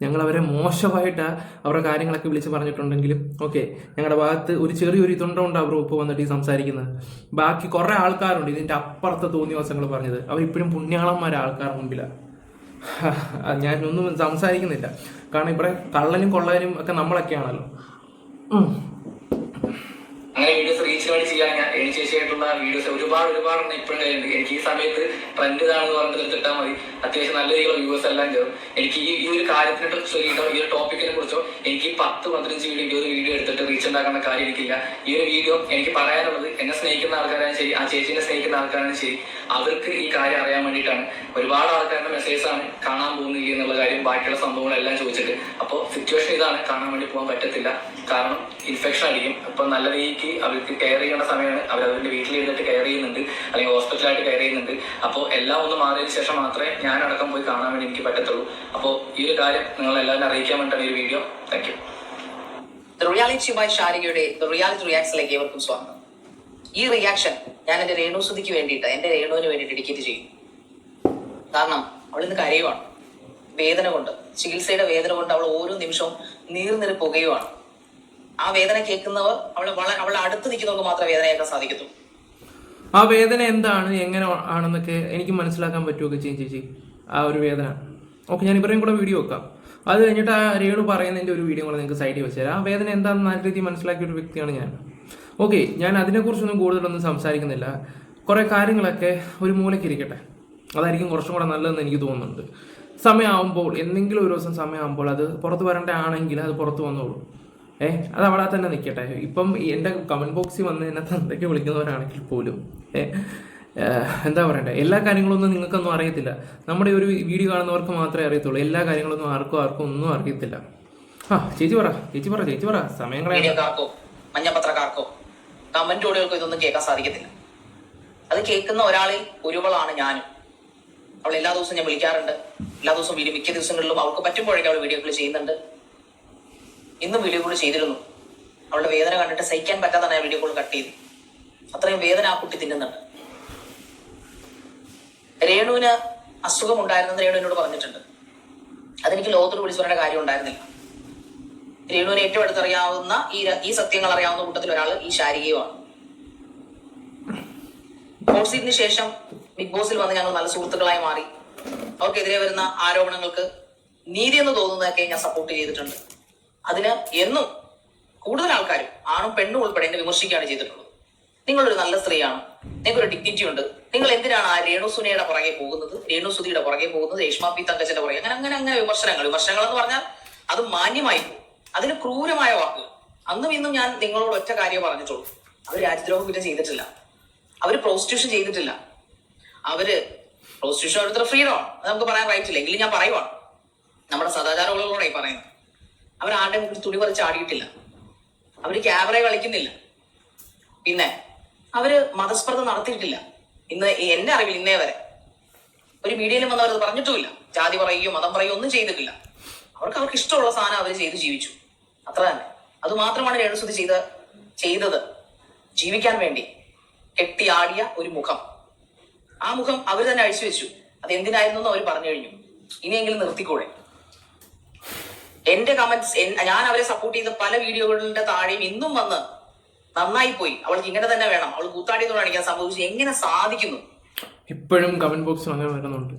ഞങ്ങളവരെ മോശമായിട്ടാണ് അവരുടെ കാര്യങ്ങളൊക്കെ വിളിച്ച് പറഞ്ഞിട്ടുണ്ടെങ്കിലും ഓക്കെ, ഞങ്ങളുടെ ഭാഗത്ത് ഒരു ചെറിയൊരു ഇതുണ്ടോണ്ടാണ് ബ്രോ ഇപ്പോൾ വന്നിട്ട് ഈ സംസാരിക്കുന്നത്. ബാക്കി കുറേ ആൾക്കാരുണ്ട് ഇതിൻ്റെ അപ്പുറത്തെ തോന്നിയ ദിവസങ്ങൾ പറഞ്ഞത്. അവരിപ്പോഴും പുണ്യാളന്മാരെ ആൾക്കാരുടെ മുമ്പിലാണ്. ഞാനൊന്നും സംസാരിക്കുന്നില്ല, കാരണം ഇവിടെ കള്ളനും കൊള്ളനും ഒക്കെ നമ്മളൊക്കെയാണല്ലോ. അങ്ങനെ വീഡിയോസ് റീച്ച് വേണ്ടി ചെയ്യാൻ എനിക്ക് ശേഷിയായിട്ടുള്ള വീഡിയോസ് ഒരുപാട് ഇപ്പോഴും കഴിയുന്നുണ്ട്. എനിക്ക് ഈ സമയത്ത് ട്രെൻഡ് ഇതാണെന്ന് പറഞ്ഞിട്ട് എടുത്തിട്ടാൽ മതി, അത്യാവശ്യം നല്ല രീതിയിലുള്ള വ്യൂവേഴ്സ് എല്ലാം കയറും. എനിക്ക് ഈ ഒരു കാര്യത്തിനെ കുറിച്ചോ ഈ ഒരു ടോപ്പിക്കിനെ കുറിച്ചോ എനിക്ക് 10-15 വീഡിയോ എടുത്തിട്ട് റീച്ച് ഉണ്ടാക്കുന്ന കാര്യം എനിക്കില്ല. ഈ ഒരു വീഡിയോ എനിക്ക് പറയാനുള്ളത്, എന്നെ സ്നേഹിക്കുന്ന ആൾക്കാരാണ് ശരി, ആ ചേച്ചിനെ സ്നേഹിക്കുന്ന ആൾക്കാരാണ് ശരി, അവർക്ക് ഈ കാര്യം അറിയാൻ വേണ്ടിയിട്ടാണ്. ഒരുപാട് ആൾക്കാരുടെ മെസ്സേജാണ് കാണാൻ പോകുന്നില്ല എന്നുള്ള കാര്യം, ബാക്കിയുള്ള സംഭവങ്ങളെല്ലാം ചോദിച്ചിട്ട്. അപ്പോൾ സിറ്റുവേഷൻ ഇതാണ്, കാണാൻ വേണ്ടി പോകാൻ പറ്റത്തില്ല, കാരണം ഇൻഫെക്ഷൻ അടിക്കും. അപ്പോൾ നല്ല രീതിക്ക് അവർക്ക് കെയർ ചെയ്യേണ്ട സമയമാണ്. അവരവരുടെ വീട്ടിലിരുന്നിട്ട് കെയർ ചെയ്യുന്നുണ്ട്, അല്ലെങ്കിൽ ഹോസ്പിറ്റലായിട്ട് കെയർ ചെയ്യുന്നുണ്ട്. അപ്പോൾ എല്ലാം ഒന്ന് മാറിയതിനു ശേഷം മാത്രമേ ഞാൻ അടക്കം പോയി കാണാൻ വേണ്ടി എനിക്ക് പറ്റത്തുള്ളൂ. അപ്പോൾ ഈ ഒരു കാര്യം നിങ്ങളെല്ലാവരും അറിയിക്കാൻ വേണ്ടിയിട്ടാണ് ഈ video. Thank you. Reality by ഷാരികയുടെ റിയാലിറ്റി റിയാക്ഷനിലേക്ക് ഏവർക്കും സ്വാഗതം. ഈ റിയാക്ഷൻ ഞാൻ എന്റെ രേണുസുതിക്ക് വേണ്ടിയിട്ട്, എന്റെ രേണുവിന് വേണ്ടിയിട്ട് ഡെഡിക്കേറ്റ് ചെയ്യും. കാരണം അവളിന്ന് കരയുവാണ്, വേദന കൊണ്ട്, ചികിത്സയുടെ വേദന കൊണ്ട് അവൾ ഓരോ നിമിഷവും നീർനിറി പുകയുവാണ്. ആ വേദന കേൾക്കുന്നവർ അവളെ അടുത്ത് നിൽക്കുന്നവർക്ക് മാത്രമേ വേദന കേൾക്കാൻ സാധിക്കത്തുള്ളൂ. ആ വേദന എന്താണ്, എങ്ങനെ ആണെന്നൊക്കെ എനിക്ക് മനസ്സിലാക്കാൻ പറ്റുമൊക്കെ ചെയ്യും ചേച്ചി. ആ ഒരു വേദന ഓക്കെ, ഞാൻ ഇവരെയും കൂടെ വീഡിയോ വെക്കാം. അത് കഴിഞ്ഞിട്ട് ആ രേണു പറയുന്നതിൻ്റെ ഒരു വീഡിയോ കൂടെ നിങ്ങൾക്ക് സൈഡിൽ വെച്ചുതരാം. ആ വേദന എന്താണെന്ന് നല്ല രീതിയിൽ മനസ്സിലാക്കിയ ഒരു വ്യക്തിയാണ് ഞാൻ. ഓക്കെ, ഞാൻ അതിനെക്കുറിച്ചൊന്നും കൂടുതലൊന്നും സംസാരിക്കുന്നില്ല. കുറേ കാര്യങ്ങളൊക്കെ ഒരു മൂലയ്ക്ക് ഇരിക്കട്ടെ, അതായിരിക്കും കുറച്ചും കൂടെ നല്ലതെന്ന് എനിക്ക് തോന്നുന്നുണ്ട്. സമയമാകുമ്പോൾ, എന്തെങ്കിലും ഒരു ദിവസം സമയമാകുമ്പോൾ അത് പുറത്ത് വരേണ്ട ആണെങ്കിൽ അത് പുറത്ത് വന്നോളൂ. അത് അവിടെ തന്നെ നിൽക്കട്ടെ. ഇപ്പം എൻ്റെ കമൻറ്റ് ബോക്സിൽ വന്ന് എന്നെ തന്തയ്ക്ക് വിളിക്കുന്നവരാണെങ്കിൽ പോലും എന്താ പറയണ്ടേ, എല്ലാ കാര്യങ്ങളൊന്നും നിങ്ങൾക്കൊന്നും അറിയത്തില്ല. നമ്മുടെ ഒരു വീഡിയോ കാണുന്നവർക്ക് മാത്രമേ അറിയത്തുള്ളൂ. എല്ലാ കാര്യങ്ങളൊന്നും ആർക്കും ഒന്നും അറിയത്തില്ല. ചേച്ചി പറ സമയം കളയാർക്കോ മഞ്ഞപത്രക്കാർക്കോ കമന്റോടുകൾക്കോ ഇതൊന്നും കേൾക്കാൻ സാധിക്കത്തില്ല. അത് കേൾക്കുന്ന ഒരാളിൽ ഒരുവളാണ് ഞാനും. അവൾ എല്ലാ ദിവസവും ഞാൻ വിളിക്കാറുണ്ട്, എല്ലാ ദിവസവും വീഡിയോ, മിക്ക ദിവസങ്ങളിലും അവൾക്ക് പറ്റുമ്പോഴേക്കും അവൾ വീഡിയോകൾ ചെയ്യുന്നുണ്ട്. ഇന്നും വീഡിയോ കോൾ ചെയ്തിരുന്നു. അവളുടെ വേദന കണ്ടിട്ട് സഹിക്കാൻ പറ്റാതാണ് ഞാൻ വീഡിയോ കോൾ കട്ട് ചെയ്തു. അത്രയും വേദന ആ കുട്ടി തിന്നുന്നുണ്ട്. രേണുവിന് അസുഖം ഉണ്ടായിരുന്നെന്ന് രേണു എന്നോട് പറഞ്ഞിട്ടുണ്ട്. അതെനിക്ക് ലോകത്തോട് വിളിച്ചു പറയേണ്ട കാര്യം ഉണ്ടായിരുന്നില്ല. രേണുവിനെ ഏറ്റവും അടുത്തറിയാവുന്ന ഈ സത്യങ്ങൾ അറിയാവുന്ന കൂട്ടത്തിൽ ഒരാൾ ഈ ശാരികയുമാണ്. ഹോട്ട് സീറ്റിന് ശേഷം ബിഗ് ബോസിൽ വന്ന് ഞങ്ങൾ നല്ല സുഹൃത്തുക്കളായി മാറി. അവർക്കെതിരെ വരുന്ന ആരോപണങ്ങൾക്ക് നീതി എന്ന് തോന്നുന്നതൊക്കെ ഞാൻ സപ്പോർട്ട് ചെയ്തിട്ടുണ്ട്. അതിന് എന്നും കൂടുതൽ ആൾക്കാരും ആണും പെണ്ണും ഉൾപ്പെടെ എന്നെ വിമർശിക്കുകയാണ് ചെയ്തിട്ടുള്ളത്. നിങ്ങളൊരു നല്ല സ്ത്രീയാണ്, നിങ്ങൾക്കൊരു ഡിഗ്നിറ്റി ഉണ്ട്, നിങ്ങൾ എന്തിനാണ് ആ രേണുസുനയുടെ പുറകെ പോകുന്നത്, രേണുസുതിയുടെ പുറകെ പോകുന്നത്, രേഷ്മ പി തങ്കച്ചന്റെ പുറകെ, അങ്ങനെ വിമർശനങ്ങൾ എന്ന് പറഞ്ഞാൽ അത് മാന്യമായി പോകും. അതിന് ക്രൂരമായ വാക്കുകൾ. അന്നും ഇന്നും ഞാൻ നിങ്ങളോട് ഒറ്റ കാര്യം പറഞ്ഞിട്ടുള്ളൂ. അവർ രാജ്യദ്രോഹ കുറ്റം ചെയ്തിട്ടില്ല, അവര് പ്രോസ്റ്റിറ്റ്യൂഷൻ ചെയ്തിട്ടില്ല. പ്രോസ്റ്റിറ്റ്യൂഷൻ ഓരോരുത്തർ ഫ്രീഡമാണ്, അത് നമുക്ക് പറയാൻ റൈറ്റ് ഇല്ല. എങ്കിലും ഞാൻ പറയുവാണ്, നമ്മുടെ സദാചാരങ്ങളോടായി പറയുന്നത്. അവരാരുടെ മുമ്പിൽ തുണി പറിച്ച് ആടിയിട്ടില്ല, അവര് ക്യാമറ കളിക്കുന്നില്ല, പിന്നെ അവര് മതസ്പർദ്ധ നടത്തിയിട്ടില്ല. എന്റെ അറിവിൽ ഇന്നേ വരെ ഒരു മീഡിയയിലും വന്ന് അവരത് പറഞ്ഞിട്ടുമില്ല. ജാതി പറയുകയോ മതം പറയുകയോ ഒന്നും ചെയ്തിട്ടില്ല. അവർക്ക് ഇഷ്ടമുള്ള സാധനം അവർ ചെയ്ത് ജീവിച്ചു, അത്ര തന്നെ. അത് മാത്രമാണ് രേണുസുതി ചെയ്തത്. ജീവിക്കാൻ വേണ്ടി കെട്ടിയാടിയ ഒരു മുഖം, ആ മുഖം അവർ തന്നെ അഴിച്ചു വെച്ചു. അത് എന്തിനായിരുന്നു എന്ന് അവർ പറഞ്ഞു കഴിഞ്ഞു. ഇനിയെങ്കിലും നിർത്തിക്കൂടെ? എന്റെ കമന്റ്സ്, ഞാൻ അവരെ സപ്പോർട്ട് ചെയ്ത പല വീഡിയോകളുടെ താഴെയും ഇന്നും വന്ന് നന്നായി പോയി, അവൾക്ക് ഇങ്ങനെ തന്നെ വേണം, അവൾ കൂത്താടിയെന്ന് കാണിക്കാൻ സംഭവിച്ചു, എങ്ങനെ സാധിക്കുന്നു? ഇപ്പോഴും കമന്റ് ബോക്സിൽ അങ്ങനെ വരുന്നുണ്ട്.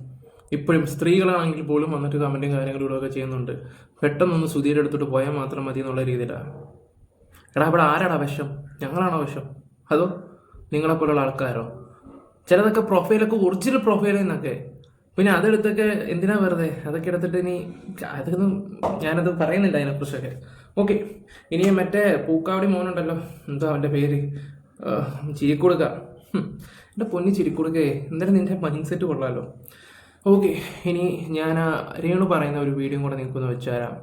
ഇപ്പോഴും സ്ത്രീകളാണെങ്കിൽ പോലും വന്നിട്ട് കമന്റും കാര്യങ്ങളും ഒക്കെ ചെയ്യുന്നുണ്ട്. പെട്ടെന്നൊന്ന് സുധീരെ എടുത്തിട്ട് പോയാൽ മാത്രം മതി എന്നുള്ള രീതിയിലാണ്. എടാ ഇവിടെ ആരാടാ വശം? ഞങ്ങളാണോ വശം, അതോ നിങ്ങളെപ്പോലുള്ള ആൾക്കാരോ? ചിലതൊക്കെ പ്രൊഫൈലൊക്കെ ഒറിജിനൽ പ്രൊഫൈലിൽ നിന്നൊക്കെ, പിന്നെ അതെടുത്തൊക്കെ എന്തിനാ വെറുതെ അതൊക്കെ എടുത്തിട്ട് ഇനി അതൊന്നും ഞാനത് പറയുന്നില്ല അതിനെക്കുറിച്ചൊക്കെ. ഓക്കെ, ഇനി മറ്റേ പൂക്കാവടി മോനുണ്ടല്ലോ, എന്തോ അവൻ്റെ പേര്, ചിരിക്കൊടുക്ക. എൻ്റെ പൊന്നി ചിരിക്കൊടുക്കേ, എന്തായാലും നിൻ്റെ മൈൻഡ് സെറ്റ് കൊള്ളാമല്ലോ. ഓക്കെ, ഇനി ഞാൻ രേണു പറയുന്ന ഒരു വീഡിയോ കൂടെ നിൽക്കുമെന്ന് വെച്ചുതരാം.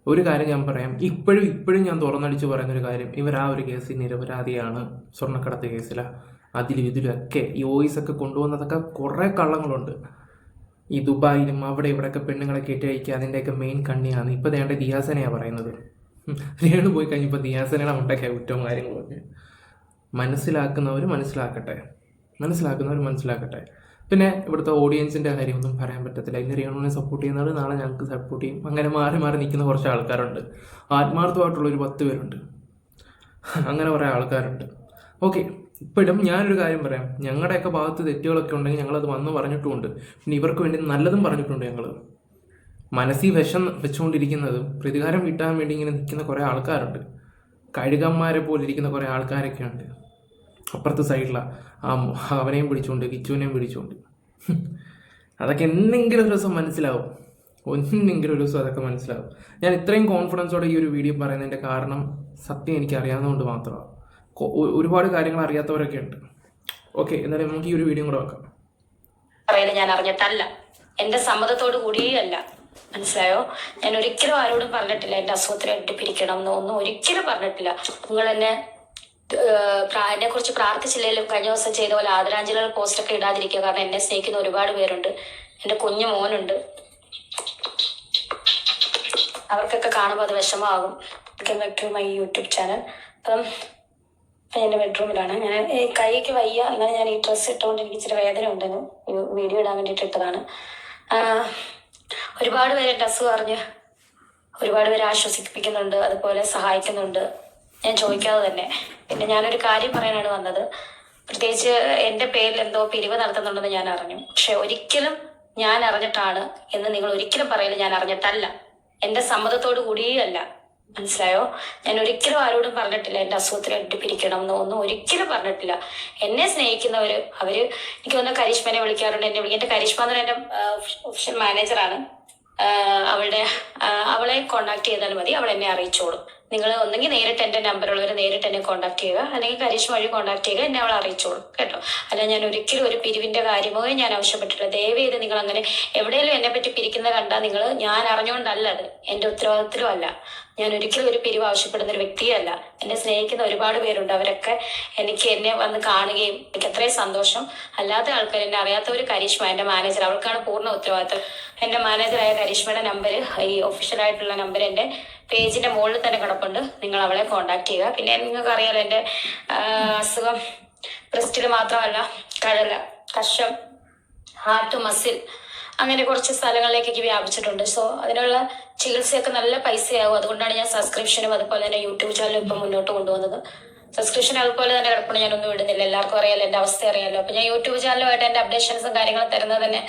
ഒരു കാര്യം ഞാൻ പറയാം, ഇപ്പോഴും ഞാൻ തുറന്നടിച്ച് പറയുന്നൊരു കാര്യം, ഇവർ ആ ഒരു കേസിൽ നിരപരാധിയാണ്. സ്വർണ്ണക്കടത്ത് കേസിലാണ്. ഇതിലൊക്കെ ഈ വോയിസൊക്കെ കൊണ്ടുവന്നതൊക്കെ കുറേ കള്ളങ്ങളുണ്ട്. ഈ ദുബായിലും അവിടെ ഇവിടെയൊക്കെ പെണ്ണുങ്ങളെ കയറ്റി അയക്കുക, അതിൻ്റെയൊക്കെ മെയിൻ കണ്ണിയാണ്. ഇപ്പോൾ വേണ്ട ദിയാസനയാണ് പറയുന്നത്. രേണു പോയി കഴിഞ്ഞപ്പോൾ ദിയാസനയുടെ മുട്ടൊക്കെ കുറ്റവും കാര്യങ്ങളൊക്കെ. മനസ്സിലാക്കുന്നവർ മനസ്സിലാക്കട്ടെ. പിന്നെ ഇവിടുത്തെ ഓഡിയൻസിൻ്റെ കാര്യമൊന്നും പറയാൻ പറ്റത്തില്ല. ഇന്ന് രേണുവിനെ സപ്പോർട്ട് ചെയ്യുന്നവർ നാളെ ഞങ്ങൾക്ക് സപ്പോർട്ട് ചെയ്യും. അങ്ങനെ മാറി നിൽക്കുന്ന കുറച്ച് ആൾക്കാരുണ്ട്. ആത്മാർത്ഥമായിട്ടുള്ളൊരു 10 പേരുണ്ട്. അങ്ങനെ കുറേ ആൾക്കാരുണ്ട്. ഓക്കെ, ഇപ്പോഴും ഞാനൊരു കാര്യം പറയാം, ഞങ്ങളുടെയൊക്കെ ഭാഗത്ത് തെറ്റുകളൊക്കെ ഉണ്ടെങ്കിൽ ഞങ്ങളത് വന്ന് പറഞ്ഞിട്ടുമുണ്ട്. പിന്നെ ഇവർക്ക് വേണ്ടി നല്ലതും പറഞ്ഞിട്ടുണ്ട്. ഞങ്ങൾ മനസ്സിൽ വിഷം വെച്ചുകൊണ്ടിരിക്കുന്നതും പ്രതികാരം കിട്ടാൻ വേണ്ടി ഇങ്ങനെ നിൽക്കുന്ന കുറേ ആൾക്കാരുണ്ട്. കഴുകന്മാരെ പോലെ ഇരിക്കുന്ന കുറേ ആൾക്കാരൊക്കെ ഉണ്ട്. അപ്പുറത്തെ സൈഡിലാണ് അവനെയും പിടിച്ചുകൊണ്ട് കിച്ചുവിനെയും പിടിച്ചുകൊണ്ട്. അതൊക്കെ എന്തെങ്കിലും ഒരു ദിവസം മനസ്സിലാവും. അതൊക്കെ മനസ്സിലാവും. ഞാൻ ഇത്രയും കോൺഫിഡൻസോടെ ഈ ഒരു വീഡിയോ പറയുന്നതിൻ്റെ കാരണം സത്യം എനിക്ക് അറിയാവുന്നതുകൊണ്ട് മാത്രമാണ്. ഒരുപാട് കാര്യങ്ങൾ അറിയാത്തവരൊക്കെ ഉണ്ട്. ഓക്കെ, എന്നാലും നമുക്ക് ഈ ഒരു വീഡിയോ കൂടെ വെക്കാം. ഞാൻ അറിഞ്ഞിട്ടല്ല, എന്റെ സമ്മതത്തോട് കൂടിയല്ല, മനസ്സിലായോ? ഞാൻ ഒരിക്കലും ആരോടും പറഞ്ഞിട്ടില്ല എന്റെ അസുഖത്തിന് വേണ്ടി പിരിക്കണം എന്നൊന്നും ഒരിക്കലും പറഞ്ഞിട്ടില്ല. നിങ്ങൾ എന്നെ കുറിച്ച് പ്രാർത്ഥിച്ചില്ലെങ്കിലും കഴിഞ്ഞ ദിവസം ചെയ്ത പോലെ ആദരാഞ്ജലികൾ പോസ്റ്റൊക്കെ ഇടാതിരിക്കുക. കാരണം എന്നെ സ്നേഹിക്കുന്ന ഒരുപാട് പേരുണ്ട്. എന്റെ കുഞ്ഞു മോനുണ്ട്, അവർക്കൊക്കെ കാണുമ്പോൾ അത് വിഷമമാകും. My YouTube channel. അപ്പം എൻ്റെ ബെഡ്റൂമിലാണ് ഞാൻ. കൈക്ക് വയ്യ, എന്നാൽ ഞാൻ ഈ ഡ്രസ്സ് ഇട്ടുകൊണ്ട് എനിക്ക് ഇച്ചിരി വേദന ഉണ്ടെന്ന് വീഡിയോ ഇടാൻ വേണ്ടിയിട്ട് ഇട്ടതാണ്. ഒരുപാട് പേര് എൻ്റെ അസുഖം അറിഞ്ഞ് ഒരുപാട് പേര് ആശ്വസിപ്പിക്കുന്നുണ്ട്, അതുപോലെ സഹായിക്കുന്നുണ്ട്. ഞാൻ ചോദിക്കാതെ തന്നെ. പിന്നെ ഞാനൊരു കാര്യം പറയാനാണ് വന്നത്. പ്രത്യേകിച്ച് എൻ്റെ പേരിൽ എന്തോ പിരിവ് നടത്തുന്നുണ്ടെന്ന് ഞാൻ അറിഞ്ഞു. പക്ഷെ ഒരിക്കലും ഞാൻ അറിഞ്ഞിട്ടാണ് എന്ന് നിങ്ങൾ ഒരിക്കലും പറയില്ല. ഞാൻ അറിഞ്ഞിട്ടല്ല, എൻ്റെ സമ്മതത്തോടു കൂടിയല്ല, മനസ്സിലായോ? ഞാൻ ഒരിക്കലും ആരോടും പറഞ്ഞിട്ടില്ല എന്റെ അസുഖത്തിന് വേണ്ടി പിരിക്കണം എന്നൊന്നും ഒരിക്കലും പറഞ്ഞിട്ടില്ല. എന്നെ സ്നേഹിക്കുന്നവര് എനിക്ക് തോന്നുന്ന കരിഷ്മനെ വിളിക്കാറുണ്ട്. എന്റെ കരിഷ്മ എന്ന് പറഞ്ഞ എന്റെ ഒഫീഷ്യൽ മാനേജറാണ്. അവളെ കോണ്ടാക്ട് ചെയ്താൽ മതി, അവൾ എന്നെ അറിയിച്ചോളും. നിങ്ങൾ ഒന്നെങ്കിൽ നേരിട്ട് എന്റെ നമ്പറുള്ളവർ നേരിട്ട് എന്നെ കോണ്ടാക്ട് ചെയ്യുക, അല്ലെങ്കിൽ കരിഷ്മ വഴി കോണ്ടാക്ട് ചെയ്യുക, എന്നെ അവൾ അറിയിച്ചോളും കേട്ടോ. അല്ല, ഞാൻ ഒരിക്കലും ഒരു പിരിവിന്റെ കാര്യമോ ഞാൻ ആവശ്യപ്പെട്ടിട്ടില്ല. ദയവ് ചെയ്ത് നിങ്ങൾ അങ്ങനെ എവിടെയെങ്കിലും എന്നെ പറ്റി പിരിക്കുന്ന കണ്ടാൽ നിങ്ങൾ, ഞാൻ അറിഞ്ഞുകൊണ്ടല്ല, അത് എന്റെ ഉത്തരവാദിത്വം അല്ല. ഞാൻ ഒരിക്കലും ഒരു പിരിവ് ആവശ്യപ്പെടുന്ന ഒരു വ്യക്തിയല്ല. എന്നെ സ്നേഹിക്കുന്ന ഒരുപാട് പേരുണ്ട്. അവരൊക്കെ എന്നെ വന്ന് കാണുകയും എനിക്ക് അത്രയും സന്തോഷം. അല്ലാത്ത ആൾക്കാർ, എന്നെ അറിയാത്തവർ, കരിഷ്മ എന്റെ മാനേജർ, അവൾക്കാണ് പൂർണ്ണ ഉത്തരവാദിത്വം. എന്റെ മാനേജറായ കരിഷ്മയുടെ നമ്പർ, ഈ ഒഫീഷ്യലായിട്ടുള്ള നമ്പർ എന്റെ പേജിന്റെ മുകളിൽ തന്നെ കിടപ്പുണ്ട്. നിങ്ങൾ അവളെ കോണ്ടാക്ട് ചെയ്യുക. പിന്നെ നിങ്ങൾക്ക് അറിയാലോ, എന്റെ അസുഖം ബ്രസ്റ്റിൽ മാത്രമല്ല, കഷം, ഹാർട്ട്, മസിൽ, അങ്ങനെ കുറച്ച് സ്ഥലങ്ങളിലേക്കൊക്കെ വ്യാപിച്ചിട്ടുണ്ട്. സോ അതിനുള്ള ചികിത്സയൊക്കെ നല്ല പൈസയാകും. അതുകൊണ്ടാണ് ഞാൻ സബ്സ്ക്രിപ്ഷനും അതുപോലെ തന്നെ യൂട്യൂബ് ചാനലും ഇപ്പം മുന്നോട്ട് കൊണ്ടുവന്നത്. സബ്സ്ക്രിപ്ഷൻ അതുപോലെ തന്നെ കിടപ്പുണ്ട്, ഞാനൊന്നും വിടുന്നില്ല. എല്ലാവർക്കും അറിയാലോ, എൻ്റെ അവസ്ഥ അറിയാലോ. അപ്പം ഞാൻ യൂട്യൂബ് ചാനലുമായിട്ട് എൻ്റെ അപ്ഡേഷൻസും കാര്യങ്ങളും തരുന്നത് തന്നെ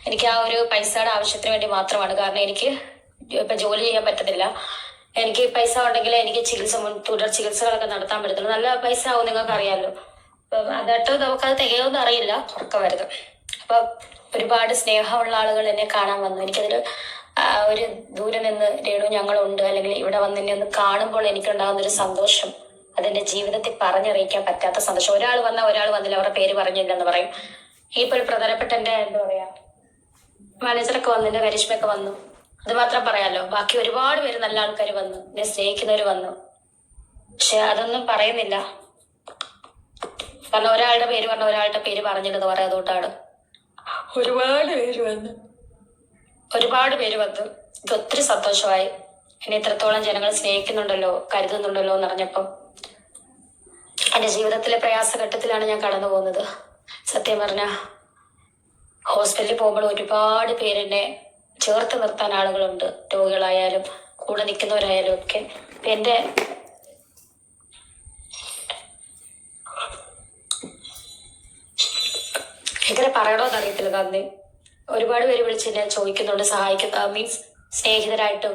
എനിക്ക് ആ ഒരു പൈസയുടെ ആവശ്യത്തിന് വേണ്ടി മാത്രമാണ്. കാരണം എനിക്ക് ഇപ്പം ജോലി ചെയ്യാൻ പറ്റത്തില്ല. എനിക്ക് പൈസ ഉണ്ടെങ്കിൽ എനിക്ക് തുടർ ചികിത്സകളൊക്കെ നടത്താൻ പറ്റത്തുള്ളൂ. നല്ല പൈസ ആവും, നിങ്ങൾക്ക് അറിയാമല്ലോ. അപ്പം അതായിട്ട് നമുക്കത് തികയൊന്നും അറിയില്ല, ഉറക്കം വരുത്. അപ്പം ഒരുപാട് സ്നേഹമുള്ള ആളുകൾ എന്നെ കാണാൻ വന്നു. എനിക്കതിൽ ഒരു ദൂരെ നിന്ന് രേണു ഞങ്ങളുണ്ട്, അല്ലെങ്കിൽ ഇവിടെ വന്ന് എന്നെ ഒന്ന് കാണുമ്പോൾ എനിക്കുണ്ടാകുന്നൊരു സന്തോഷം, അതെന്റെ ജീവിതത്തിൽ പറഞ്ഞറിയിക്കാൻ പറ്റാത്ത സന്തോഷം. ഒരാൾ വന്നാൽ ഒരാൾ വന്നില്ല, അവരുടെ പേര് പറഞ്ഞില്ലെന്ന് പറയും. ഇപ്പോൾ ഒരു പ്രധാനപ്പെട്ട എൻ്റെ എന്താ പറയാ മാനേജറൊക്കെ വന്നു, എൻ്റെ കരിഷ്മയൊക്കെ വന്നു, അത് മാത്രം പറയാലോ. ബാക്കി ഒരുപാട് പേര് നല്ല ആൾക്കാർ വന്നു, എന്നെ സ്നേഹിക്കുന്നവർ വന്നു. പക്ഷെ അതൊന്നും പറയുന്നില്ല. കാരണം ഒരാളുടെ പേര് പറഞ്ഞ ഒരാളുടെ പേര് പറഞ്ഞില്ലെന്ന് പറയാം. അതുകൊണ്ടാണ് ഒരുപാട് പേര് വന്നു എനിക്ക് ഒത്തിരി സന്തോഷമായി. എന്നെ ഇത്രത്തോളം ജനങ്ങൾ സ്നേഹിക്കുന്നുണ്ടല്ലോ, കരുതുന്നുണ്ടല്ലോ എന്നറിഞ്ഞപ്പം. എൻ്റെ ജീവിതത്തിലെ പ്രയാസഘട്ടത്തിലാണ് ഞാൻ കടന്നു പോകുന്നത്. സത്യം പറഞ്ഞ ഹോസ്പിറ്റലിൽ പോകുമ്പോൾ ഒരുപാട് പേരെന്നെ ചേർത്ത് നിർത്താൻ ആളുകളുണ്ട്, രോഗികളായാലും കൂടെ നിൽക്കുന്നവരായാലും ഒക്കെ. എൻ്റെ എങ്ങനെ പറയണോന്ന് അറിയത്തില്ല നന്ദി. ഒരുപാട് പേര് വിളിച്ച് എന്നെ ചോദിക്കുന്നുണ്ട്, സഹായിക്കുന്ന മീൻസ് സ്നേഹിതരായിട്ടും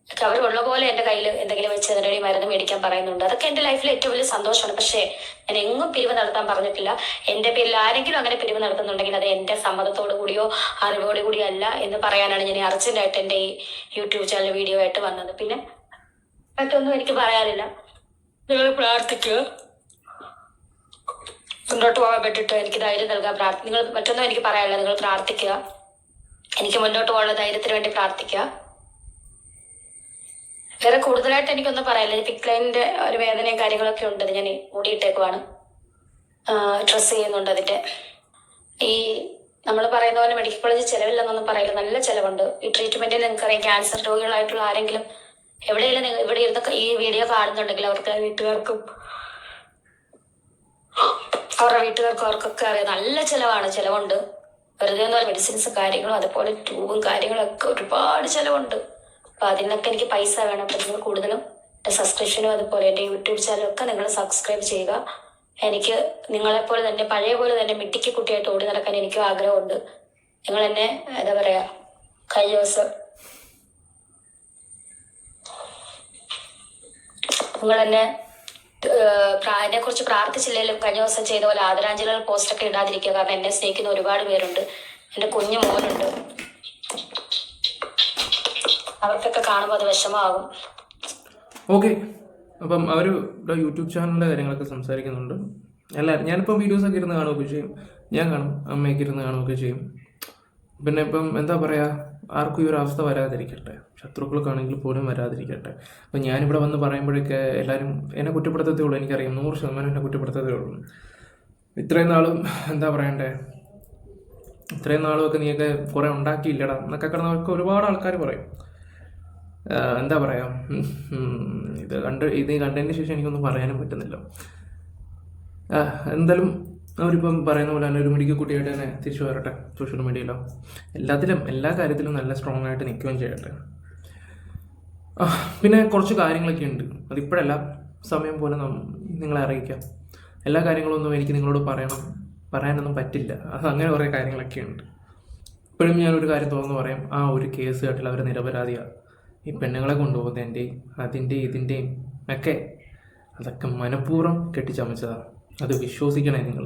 ഒക്കെ. അവരുള്ള പോലെ എൻ്റെ കയ്യിൽ എന്തെങ്കിലും വെച്ച് അതിനൊരു മരുന്ന് മേടിക്കാൻ പറയുന്നുണ്ട്. അതൊക്കെ എൻ്റെ ലൈഫിൽ ഏറ്റവും വലിയ സന്തോഷമാണ്. പക്ഷേ ഞാൻ എങ്ങും പിരിവ് നടത്താൻ പറഞ്ഞിട്ടില്ല. എൻ്റെ പേരിൽ ആരെങ്കിലും അങ്ങനെ പിരിവ് നടത്തുന്നുണ്ടെങ്കിൽ അത് എൻ്റെ സമ്മതത്തോടു കൂടിയോ അറിവോടു കൂടിയോ അല്ല എന്ന് പറയാനാണ് ഞാൻ അർജന്റായിട്ട് എൻ്റെ ഈ യൂട്യൂബ് ചാനൽ വീഡിയോ ആയിട്ട് വന്നത്. പിന്നെ മറ്റൊന്നും എനിക്ക് പറയാനില്ല. നിങ്ങൾ പ്രാർത്ഥിക്കുക, മുന്നോട്ട് പോകാൻ പറ്റിയിട്ട് എനിക്ക് ധൈര്യം നൽകാൻ നിങ്ങൾ മറ്റൊന്നും എനിക്ക് പറയാനില്ല. നിങ്ങൾ പ്രാർത്ഥിക്കുക, എനിക്ക് മുന്നോട്ട് പോകാനുള്ള ധൈര്യത്തിന് വേണ്ടി പ്രാർത്ഥിക്കുക. വേറെ കൂടുതലായിട്ട് എനിക്കൊന്നും പറയാനില്ല. പിക് ലൈനിന്റെ ഒരു വേദനയും കാര്യങ്ങളൊക്കെ ഉണ്ട്. ഞാൻ മൂടിയിട്ടേക്കുവാണ്, ഡ്രസ് ചെയ്യുന്നുണ്ട്. അതിന്റെ ഈ നമ്മൾ പറയുന്ന പോലെ മെഡിക്കൽ കോളേജ് ചിലവില്ലെന്നൊന്നും പറയില്ല, നല്ല ചിലവുണ്ട്. ഈ ട്രീറ്റ്മെന്റിന് നിങ്ങൾക്കറിയാം, ക്യാൻസർ രോഗികളായിട്ടുള്ള ആരെങ്കിലും എവിടെയെങ്കിലും ഇവിടെ ഇരുന്ന് ഈ വീഡിയോ കാണുന്നുണ്ടെങ്കിൽ അവർക്ക് വീട്ടുകാർക്കും അവരുടെ വീട്ടുകാർക്കും അവർക്കൊക്കെ അറിയാം നല്ല ചിലവുണ്ട്. വെറുതെ ഒന്നും മെഡിസിൻസും കാര്യങ്ങളും അതുപോലെ ട്യൂബും കാര്യങ്ങളൊക്കെ ഒരുപാട് ചിലവുണ്ട്. അപ്പൊ അതിനൊക്കെ എനിക്ക് പൈസ വേണം. അപ്പൊ നിങ്ങൾ കൂടുതലും എൻ്റെ സബ്സ്ക്രിപ്ഷനും അതുപോലെ എൻ്റെ യൂട്യൂബ് ചാനലും ഒക്കെ നിങ്ങൾ സബ്സ്ക്രൈബ് ചെയ്യുക. എനിക്ക് നിങ്ങളെപ്പോലെ തന്നെ പഴയ പോലെ തന്നെ മിടുക്കി കുട്ടിയായിട്ട് ഓടി നടക്കാൻ എനിക്കും ആഗ്രഹമുണ്ട്. നിങ്ങൾ എന്നെ എന്താ പറയാ, കഴിഞ്ഞ ദിവസം നിങ്ങൾ എന്നെ കുറിച്ച് പ്രാർത്ഥിച്ചില്ലെങ്കിലും കഴിഞ്ഞ ദിവസം ചെയ്ത പോലെ ആദരാഞ്ജലികൾ പോസ്റ്റൊക്കെ ഇടാതിരിക്കുക. കാരണം എന്നെ സ്നേഹിക്കുന്ന ഒരുപാട് പേരുണ്ട്. എൻ്റെ കുഞ്ഞു മോനുണ്ട്, അവർക്കൊക്കെ കാണുമ്പോൾ അത് വിഷമമാകും. ഓക്കെ, അപ്പം അവർ യൂട്യൂബ് ചാനലിൻ്റെ കാര്യങ്ങളൊക്കെ സംസാരിക്കുന്നുണ്ട്. എല്ലാവരും ഞാനിപ്പം വീഡിയോസൊക്കെ ഇരുന്ന് കാണുകയൊക്കെ ചെയ്യും, ഞാൻ കാണും, അമ്മയൊക്കെ ഇരുന്ന് കാണുകയൊക്കെ ചെയ്യും. പിന്നെ ഇപ്പം എന്താ പറയുക, ആർക്കും ഈ ഒരു അവസ്ഥ വരാതിരിക്കട്ടെ, ശത്രുക്കൾക്കാണെങ്കിൽ പോലും വരാതിരിക്കട്ടെ. അപ്പം ഞാനിവിടെ വന്ന് പറയുമ്പോഴൊക്കെ എല്ലാവരും എന്നെ കുറ്റപ്പെടുത്തത്തേ ഉള്ളൂ. എനിക്കറിയാം 100% എന്നെ കുറ്റപ്പെടുത്തത്തേ ഉള്ളൂ. ഇത്രയും നാളും എന്താ പറയണ്ടേ, ഇത്രയും നാളുമൊക്കെ നീയൊക്കെ കുറേ ഉണ്ടാക്കിയില്ലടാ എന്നൊക്കെ കിടന്നവർക്ക് ഒരുപാട് ആൾക്കാർ പറയും. എന്താ പറയുക, ഇത് കണ്ടതിന് ശേഷം എനിക്കൊന്നും പറയാനും പറ്റുന്നില്ല. എന്തായാലും അവരിപ്പം പറയുന്ന പോലെ തന്നെ ഒരു മെഡിക്കൽ കുട്ടിയായിട്ട് തന്നെ തിരിച്ചു വരട്ടെ സോഷ്യൽ മീഡിയയിലോ എല്ലാ കാര്യത്തിലും നല്ല സ്ട്രോങ് ആയിട്ട് നിൽക്കുകയും ചെയ്യട്ടെ. പിന്നെ കുറച്ച് കാര്യങ്ങളൊക്കെ ഉണ്ട്, അതിപ്പോഴല്ല, സമയം പോലെ നിങ്ങളെ അറിയിക്കാം. എല്ലാ കാര്യങ്ങളൊന്നും എനിക്ക് നിങ്ങളോട് പറയാനൊന്നും പറ്റില്ല. അങ്ങനെ കുറേ കാര്യങ്ങളൊക്കെ ഉണ്ട്. ഇപ്പോഴും ഞാനൊരു കാര്യം തുറന്ന് പറയാം, ആ ഒരു കേസ് കേട്ടിൽ അവർ നിരപരാധിയാണ്. ഈ പെണ്ണുങ്ങളെ കൊണ്ടുപോകുന്നതിൻ്റെയും ഇതിൻ്റെയും ഒക്കെ അതൊക്കെ മനഃപൂർവ്വം കെട്ടിച്ചമച്ചതാണ്. അത് വിശ്വസിക്കണേ നിങ്ങൾ.